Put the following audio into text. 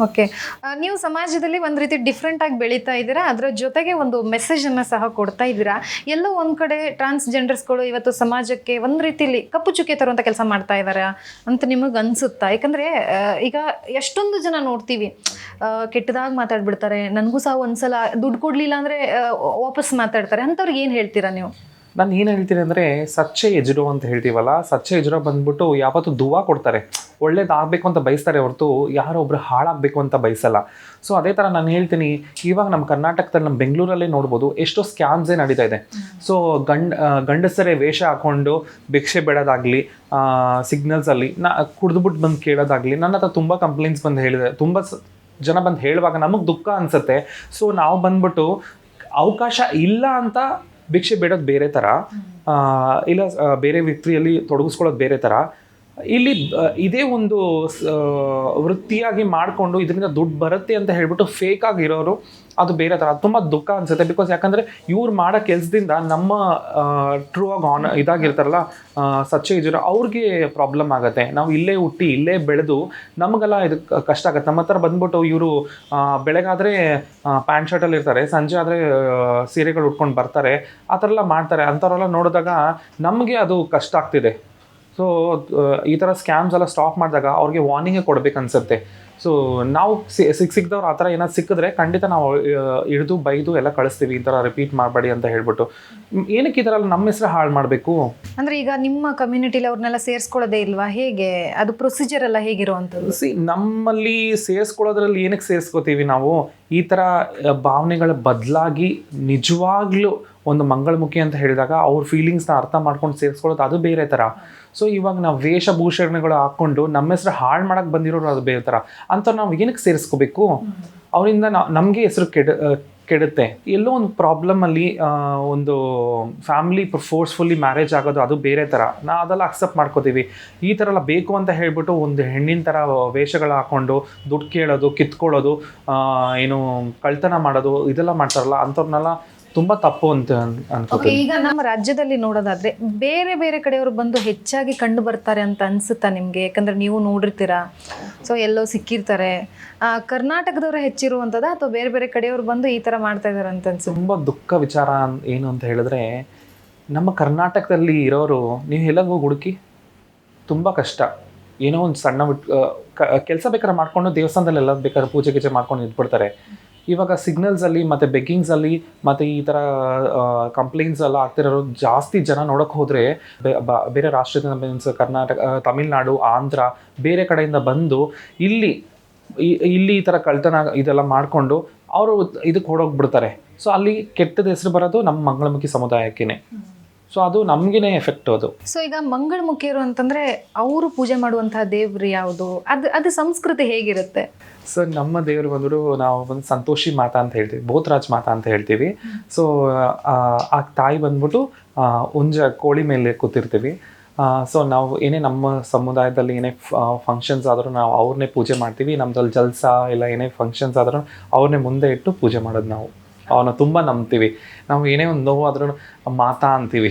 Okay. ನೀವು ಸಮಾಜದಲ್ಲಿ ಒಂದು ರೀತಿ ಡಿಫ್ರೆಂಟ್ ಆಗಿ ಬೆಳೀತಾ ಇದ್ದೀರಾ, ಅದರ ಜೊತೆಗೆ ಒಂದು ಮೆಸೇಜನ್ನು ಸಹ ಕೊಡ್ತಾ ಇದ್ದೀರಾ. ಎಲ್ಲೋ ಒಂದು ಕಡೆ ಟ್ರಾನ್ಸ್ಜೆಂಡರ್ಸ್ಗಳು ಇವತ್ತು ಸಮಾಜಕ್ಕೆ ಒಂದು ರೀತಿಲಿ ಕಪ್ಪು ಚುಕ್ಕೆ ತರುವಂಥ ಕೆಲಸ ಮಾಡ್ತಾ ಇದ್ದಾರೆ ಅಂತ ನಿಮಗೆ ಅನಿಸುತ್ತಾ? ಯಾಕಂದರೆ ಈಗ ಎಷ್ಟೊಂದು ಜನ ನೋಡ್ತೀವಿ, ಕೆಟ್ಟದಾಗಿ ಮಾತಾಡ್ಬಿಡ್ತಾರೆ, ನನಗೂ ಸಹ ಒಂದ್ಸಲ ದುಡ್ಡು ಕೊಡಲಿಲ್ಲ ಅಂದರೆ ವಾಪಸ್ ಮಾತಾಡ್ತಾರೆ. ಅಂಥವ್ರಿಗೆ ಏನು ಹೇಳ್ತೀರಾ ನೀವು? ನಾನು ಏನು ಹೇಳ್ತೀನಿ ಅಂದರೆ, ಸಚ್ಚೆ ಎಜುರು ಅಂತ ಹೇಳ್ತೀವಲ್ಲ, ಸಚ್ಚೆ ಎಜುರು ಬಂದ್ಬಿಟ್ಟು ಯಾವತ್ತೂ ದುವಾ ಕೊಡ್ತಾರೆ, ಒಳ್ಳೇದಾಗಬೇಕು ಅಂತ ಬಯಸ್ತಾರೆ ಹೊರತು ಯಾರೊಬ್ರು ಹಾಳಾಗಬೇಕು ಅಂತ ಬಯಸಲ್ಲ. ಸೊ ಅದೇ ಥರ ನಾನು ಹೇಳ್ತೀನಿ, ಇವಾಗ ನಮ್ಮ ಕರ್ನಾಟಕದಲ್ಲಿ, ನಮ್ಮ ಬೆಂಗಳೂರಲ್ಲೇ ನೋಡ್ಬೋದು, ಎಷ್ಟೋ ಸ್ಕ್ಯಾಮ್ಸೇ ನಡೀತಾ ಇದೆ. ಸೊ ಗಂಡಸರೇ ವೇಷ ಹಾಕ್ಕೊಂಡು ಭಿಕ್ಷೆ ಬೇಡೋದಾಗಲಿ, ಸಿಗ್ನಲ್ಸಲ್ಲಿ ಕುಡಿದ್ಬಿಟ್ಟು ಬಂದು ಕೇಳೋದಾಗಲಿ, ನನ್ನ ಹತ್ರ ತುಂಬ ಕಂಪ್ಲೇಂಟ್ಸ್ ಬಂದು ಹೇಳಿದೆ. ತುಂಬ ಜನ ಬಂದು ಹೇಳುವಾಗ ನಮಗೆ ದುಃಖ ಅನಿಸುತ್ತೆ. ಸೊ ನಾವು ಬಂದ್ಬಿಟ್ಟು ಅವಕಾಶ ಇಲ್ಲ ಅಂತ ಭಿಕ್ಷೆ ಬೇಡೋದು ಬೇರೆ ಥರ, ಇಲ್ಲ ಬೇರೆ ವ್ಯಕ್ತಿಯಲ್ಲಿ ತೊಡಗಿಸ್ಕೊಳ್ಳೋದು ಬೇರೆ ಥರ. ಇಲ್ಲಿ ಇದೇ ಒಂದು ವೃತ್ತಿಯಾಗಿ ಮಾಡಿಕೊಂಡು ಇದರಿಂದ ದುಡ್ಡು ಬರುತ್ತೆ ಅಂತ ಹೇಳ್ಬಿಟ್ಟು ಫೇಕ್ ಆಗಿರೋರು, ಅದು ಬೇರೆ ಥರ. ತುಂಬ ದುಃಖ ಅನಿಸುತ್ತೆ. ಬಿಕಾಸ್ ಯಾಕಂದರೆ ಇವ್ರು ಮಾಡೋ ಕೆಲಸದಿಂದ ನಮ್ಮ ಟ್ರೂ ಆಗಿ ಇದಾಗಿರ್ತಾರಲ್ಲ, ಸಚ್ಚೆ ಇಜುರ, ಅವ್ರಿಗೆ ಪ್ರಾಬ್ಲಮ್ ಆಗುತ್ತೆ. ನಾವು ಇಲ್ಲೇ ಹುಟ್ಟಿ ಇಲ್ಲೇ ಬೆಳೆದು ನಮಗೆಲ್ಲ ಇದು ಕಷ್ಟ ಆಗುತ್ತೆ. ನಮ್ಮ ಹತ್ರ ಬಂದ್ಬಿಟ್ಟು ಇವರು ಬೆಳಗಾದರೆ ಪ್ಯಾಂಟ್ ಶರ್ಟಲ್ಲಿ ಇರ್ತಾರೆ, ಸಂಜೆ ಆದರೆ ಸೀರೆಗಳು ಉಟ್ಕೊಂಡು ಬರ್ತಾರೆ, ಆ ಥರ ಎಲ್ಲ ಮಾಡ್ತಾರೆ. ಅಂಥವ್ರೆಲ್ಲ ನೋಡಿದಾಗ ನಮಗೆ ಅದು ಕಷ್ಟ ಆಗ್ತಿದೆ. ಸೊ ಈ ಥರ ಸ್ಕ್ಯಾಮ್ಸ್ ಎಲ್ಲ ಸ್ಟಾಪ್ ಮಾಡಿದಾಗ ಅವ್ರಿಗೆ ವಾರ್ನಿಂಗೇ ಕೊಡ್ಬೇಕು ಅನ್ಸುತ್ತೆ. ಸೊ ನಾವು ಸಿಕ್ಕಿದವ್ರು ಆ ಥರ ಏನಾದ್ರು ಸಿಕ್ಕಿದ್ರೆ ಖಂಡಿತ ನಾವು ಹಿಡಿದು ಬೈದು ಎಲ್ಲ ಕಳಿಸ್ತೀವಿ, ಈ ಥರ ರಿಪೀಟ್ ಮಾಡಬೇಡಿ ಅಂತ ಹೇಳ್ಬಿಟ್ಟು. ಏನಕ್ಕೆ ಈ ಥರ ನಮ್ಮ ಹೆಸರು ಹಾಳು ಮಾಡಬೇಕು? ಅಂದರೆ ಈಗ ನಿಮ್ಮ ಕಮ್ಯುನಿಟಿಲಿ ಅವ್ರನ್ನೆಲ್ಲ ಸೇರಿಸ್ಕೊಳ್ಳೋದೇ ಇಲ್ವಾ? ಹೇಗೆ ಅದು ಪ್ರೊಸೀಜರ್ ಎಲ್ಲ ಹೇಗಿರುವಂಥದ್ದು? ನಮ್ಮಲ್ಲಿ ಸೇರಿಸ್ಕೊಳ್ಳೋದ್ರಲ್ಲಿ ಏನಕ್ಕೆ ಸೇರಿಸ್ಕೋತೀವಿ ನಾವು? ಈ ಥರ ಭಾವನೆಗಳ ಬದಲಾಗಿ ನಿಜವಾಗ್ಲೂ ಒಂದು ಮಂಗಳಮುಖಿ ಅಂತ ಹೇಳಿದಾಗ ಅವ್ರ ಫೀಲಿಂಗ್ಸ್ನ ಅರ್ಥ ಮಾಡ್ಕೊಂಡು ಸೇರಿಸ್ಕೊಳ್ಳೋದು ಅದು ಬೇರೆ ಥರ. ಸೊ ಇವಾಗ ನಾವು ವೇಷಭೂಷಣಗಳು ಹಾಕ್ಕೊಂಡು ನಮ್ಮ ಹೆಸರು ಹಾಳು ಮಾಡೋಕ್ಕೆ ಬಂದಿರೋರು ಅದು ಬೇರೆ ಥರ. ಅಂಥವ್ರು ನಾವು ಏನಕ್ಕೆ ಸೇರಿಸ್ಕೋಬೇಕು? ಅವರಿಂದ ನಮಗೆ ಹೆಸರು ಕೆಡುತ್ತೆ. ಎಲ್ಲೋ ಒಂದು ಪ್ರಾಬ್ಲಮಲ್ಲಿ ಒಂದು ಫ್ಯಾಮಿಲಿ ಫೋರ್ಸ್ಫುಲ್ಲಿ ಮ್ಯಾರೇಜ್ ಆಗೋದು ಅದು ಬೇರೆ ಥರ. ಅದೆಲ್ಲ ಅಕ್ಸೆಪ್ಟ್ ಮಾಡ್ಕೋತೀವಿ. ಈ ಥರ ಎಲ್ಲ ಬೇಕು ಅಂತ ಹೇಳ್ಬಿಟ್ಟು ಒಂದು ಹೆಣ್ಣಿನ ಥರ ವೇಷಗಳು ಹಾಕ್ಕೊಂಡು ದುಡ್ಡು ಕೇಳೋದು, ಕಿತ್ಕೊಳ್ಳೋದು, ಏನು ಕಳ್ತನ ಮಾಡೋದು, ಇದೆಲ್ಲ ಮಾಡ್ತಾರಲ್ಲ, ಅಂಥವ್ರನ್ನೆಲ್ಲ ತುಂಬ ತಪ್ಪು ಅಂತ ಅನ್ಕೋತೀನಿ. ಈಗ ನಮ್ಮ ರಾಜ್ಯದಲ್ಲಿ ನೋಡೋದಾದ್ರೆ ಬೇರೆ ಬೇರೆ ಕಡೆಯವರು ಬಂದು ಹೆಚ್ಚಾಗಿ ಕಂಡು ಬರ್ತಾರೆ ಅಂತ ಅನ್ಸುತ್ತಾ ನಿಮಗೆ? ಯಾಕಂದ್ರೆ ನೀವು ನೋಡಿರ್ತೀರಾ, ಸೊ ಎಲ್ಲೋ ಸಿಕ್ಕಿರ್ತಾರೆ. ಕರ್ನಾಟಕದವರು ಹೆಚ್ಚಿರುವಂಥದ್ದು ಅಥವಾ ಬೇರೆ ಬೇರೆ ಕಡೆಯವರು ಬಂದು ಈ ಥರ ಮಾಡ್ತಾ ಇದ್ದಾರೆ ಅಂತ ಅನ್ಸುತ್ತೆ? ತುಂಬ ದುಃಖ ವಿಚಾರ ಏನು ಅಂತ ಹೇಳಿದ್ರೆ, ನಮ್ಮ ಕರ್ನಾಟಕದಲ್ಲಿ ಇರೋರು ನೀವು ಎಲ್ಲೋ ಹೋಗಿ ಹುಡುಕಿ ತುಂಬ ಕಷ್ಟ. ಏನೋ ಒಂದು ಸಣ್ಣ ಕೆಲಸ ಬೇಕಾದ್ರೆ ಮಾಡ್ಕೊಂಡು ದೇವಸ್ಥಾನದಲ್ಲಿ ಎಲ್ಲ ಬೇಕಾದ್ರೆ ಪೂಜೆ ಗೀಜೆ ಮಾಡ್ಕೊಂಡು ಇದ್ಬಿಡ್ತಾರೆ. ಇವಾಗ ಸಿಗ್ನಲ್ಸಲ್ಲಿ ಮತ್ತು ಬೆಗ್ಗಿಂಗ್ಸಲ್ಲಿ ಮತ್ತು ಈ ಥರ ಕಂಪ್ಲೇಂಟ್ಸ್ ಎಲ್ಲ ಆಗ್ತಿರೋರು ಜಾಸ್ತಿ ಜನ ನೋಡೋಕ್ಕೆ ಹೋದರೆ ಬೇರೆ ರಾಷ್ಟ್ರದಿಂದ ಮೀನ್ಸ್ ಕರ್ನಾಟಕ, ತಮಿಳ್ನಾಡು, ಆಂಧ್ರ, ಬೇರೆ ಕಡೆಯಿಂದ ಬಂದು ಇಲ್ಲಿ ಈ ಥರ ಕಳ್ತನ ಇದೆಲ್ಲ ಮಾಡಿಕೊಂಡು ಅವರು ಇದಕ್ಕೆ ಹೊಡೋಗ್ಬಿಡ್ತಾರೆ. ಸೊ ಅಲ್ಲಿ ಕೆಟ್ಟದ ಹೆಸರು ಬರೋದು ನಮ್ಮ ಮಂಗಳಮುಖಿ ಸಮುದಾಯಕ್ಕೇ. ಸೊ ಅದು ನಮಗೇ ಎಫೆಕ್ಟ್ ಅದು. ಸೊ ಈಗ ಮಂಗಳಮುಖಿಯರು ಅಂತಂದರೆ ಅವರು ಪೂಜೆ ಮಾಡುವಂತಹ ದೇವ್ರು ಯಾವುದು? ಅದು ಸಂಸ್ಕೃತಿ ಹೇಗಿರುತ್ತೆ? ಸೊ ನಮ್ಮ ದೇವರು ಬಂದ್ಬಿಟ್ಟು ನಾವು ಒಂದು ಸಂತೋಷಿ ಮಾತಾ ಅಂತ ಹೇಳ್ತೀವಿ, ಬೋತ್ರಾಜ್ ಮಾತಾ ಅಂತ ಹೇಳ್ತೀವಿ. ಸೊ ಆ ತಾಯಿ ಬಂದ್ಬಿಟ್ಟು ಕೋಳಿ ಮೇಲೆ ಕೂತಿರ್ತೀವಿ. ಸೊ ನಾವು ಏನೇ ನಮ್ಮ ಸಮುದಾಯದಲ್ಲಿ ಏನೇ ಫಂಕ್ಷನ್ಸ್ ಆದರೂ ನಾವು ಅವ್ರನ್ನೇ ಪೂಜೆ ಮಾಡ್ತೀವಿ. ನಮ್ಮದ್ರಲ್ಲಿ ಜಲ್ಸಾ ಇಲ್ಲ ಏನೇ ಫಂಕ್ಷನ್ಸ್ ಆದ್ರೂ ಅವ್ರನ್ನೇ ಮುಂದೆ ಇಟ್ಟು ಪೂಜೆ ಮಾಡೋದು. ನಾವು ಅವನ್ನ ತುಂಬ ನಂಬ್ತೀವಿ. ನಾವು ಏನೇ ಒಂದು ನೋವು ಆದ್ರೂ ಮಾತಾ ಅಂತೀವಿ.